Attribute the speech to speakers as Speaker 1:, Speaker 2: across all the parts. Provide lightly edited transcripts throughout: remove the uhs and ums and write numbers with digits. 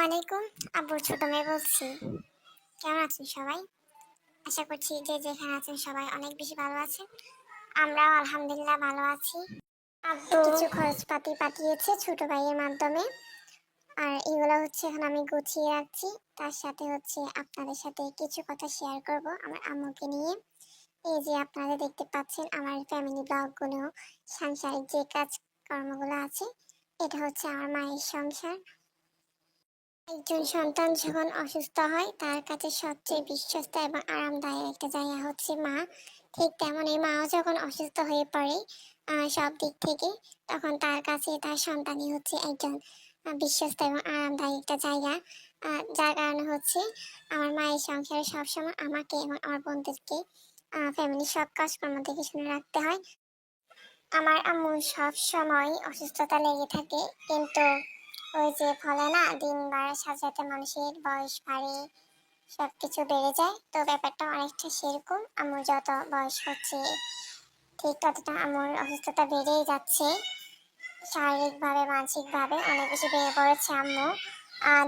Speaker 1: আলাইকুম। আব্বুর ছোট মেয়ে বলছি। কেমন আছেন সবাই? আশা করছি যে যেখানে আছেন সবাই অনেক বেশি ভালো আছেন। আমরাও আলহামদুলিল্লাহ ভালো আছি। আব্বু কিছু খরচপাতি পাঠিয়েছে ছোট ভাইয়ের মাধ্যমে। আর এগুলো হচ্ছে এখন আমি গুছিয়ে রাখছি। তার সাথে হচ্ছে আপনাদের সাথে কিছু কথা শেয়ার করব আমার আম্মুকে নিয়ে। এই যে আপনারা দেখতে পাচ্ছেন আমার ফ্যামিলি ব্লগগুলো, সাংসারিক যে কাজকর্মগুলো আছে, এটা হচ্ছে আমার মায়ের সংসার। একজন সন্তান যখন অসুস্থ হয় তার কাছে সবচেয়ে বিশ্বস্ত এবং আরামদায়ক একটা জায়গা হচ্ছে মা। ঠিক তেমনই মাও যখন অসুস্থ হয়ে পড়ে সব দিক থেকে, তখন তার কাছে তার সন্তানই হচ্ছে একজন বিশ্বস্ত এবং আরামদায়ক একটা জায়গা। যার কারণে হচ্ছে আমার মায়ের সংসারে সবসময় আমাকে এবং আমার বোনদেরকে ফ্যামিলির সব কাজকর্ম দেখে শুনে রাখতে হয়। আমার আম্মু সব সময় অসুস্থতা লেগে থাকে, কিন্তু ওই যে বলে না, দিন বাড়ার সাথে সাথে মানুষের বয়স বাড়ে, সবকিছু বেড়ে যায়। তো ব্যাপারটা অনেকটা সেরকম, আম্মুর যত বয়স হচ্ছে ঠিক ততটা আম্মুর অসুস্থতা বেড়েই যাচ্ছে। শারীরিকভাবে মানসিকভাবে অনেক বেশি বেড়ে পড়েছে আম্মু।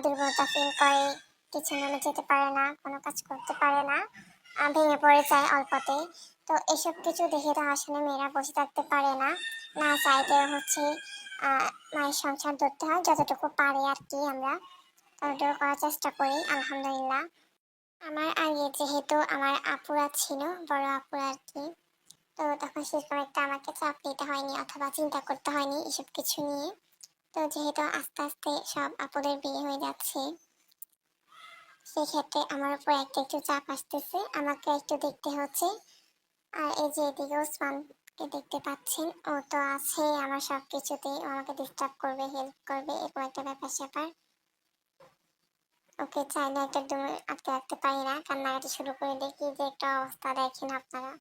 Speaker 1: দুর্বলতা ফিল করে, কিছু মনে যেতে পারে না, কোনো কাজ করতে পারে না, ভেঙে পড়ে যায় অল্পতেই। তো এসব কিছু দেখে তো আসলে মেয়েরা বসে থাকতে পারে না, না চাইতেও হচ্ছে মায়ের সংসার ধরতে হয়। যতটুকু পারি আর কি আমরা ততটুকু করার চেষ্টা করি আলহামদুলিল্লাহ। আমার আগে যেহেতু আমার আপুরা ছিল, বড় আপুরা আর কি, তো তখন সেরকম একটা আমাকে চাপ নিতে হয়নি অথবা চিন্তা করতে হয়নি এসব কিছু নিয়ে। তো যেহেতু আস্তে আস্তে সব আপুদের বিয়ে হয়ে যাচ্ছে, সেক্ষেত্রে আমার উপর একটা একটু চাপ আসতেছে, আমাকে একটু দেখতে হচ্ছে। আর এই যে এদিকে ওসমানকে দেখতে পাচ্ছেন, ও তো আছে আমার সব কিছুতেই, ও আমাকে ডিস্টার্ব করবে, হেল্প করবে, এরকম একটা ব্যাপার স্যাপার। ওকে চাইলে একটা একদম আটকে রাখতে পারি না, কান্নাকাটি শুরু করে দেখি যে একটা অবস্থা দেখেন আপনারা।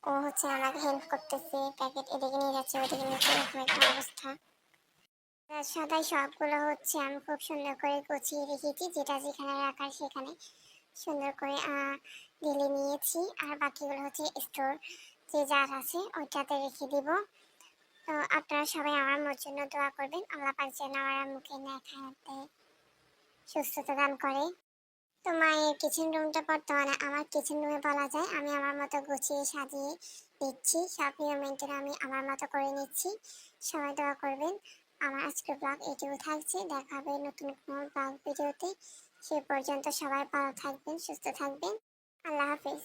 Speaker 1: ও হচ্ছে আমাকে হেল্প করতেছে, প্যাকেট এদিকে নিয়ে যাচ্ছে ওদিকে নিয়ে যাচ্ছে, এরকম একটা অবস্থা। সদাই সবগুলো হচ্ছে আমি খুব সুন্দর করে গুছিয়ে রেখেছি, যেটা যেখানে রাখার সেখানে সুন্দর করে ঢেলে নিয়েছি। আর বাকিগুলো হচ্ছে স্টোর যে জার আছে ওইটাতে রেখে দিব। তো আপনারা সবাই আমার মোর জন্য দোয়া করবেন, আল্লাহ পাক যেন আমার মুখে নেক হায়াতে সুস্থতা দান করে। তো মায়ের কিচেন রুমটা বর্তমানে আমার কিচেন রুমে বলা যায়। আমি আমার মতো গুছিয়ে সাজিয়ে নিচ্ছি, সব নিয়ম মেনটেন আমি আমার মতো করে নিচ্ছি। সবাই দোয়া করবেন। আমার আজকের ব্লগ এইটুকু থাকছে, দেখা হবে নতুন কোনো ব্লগ ভিডিওতে। সে পর্যন্ত সবাই ভালো থাকবেন, সুস্থ থাকবেন। আল্লাহ হাফিজ।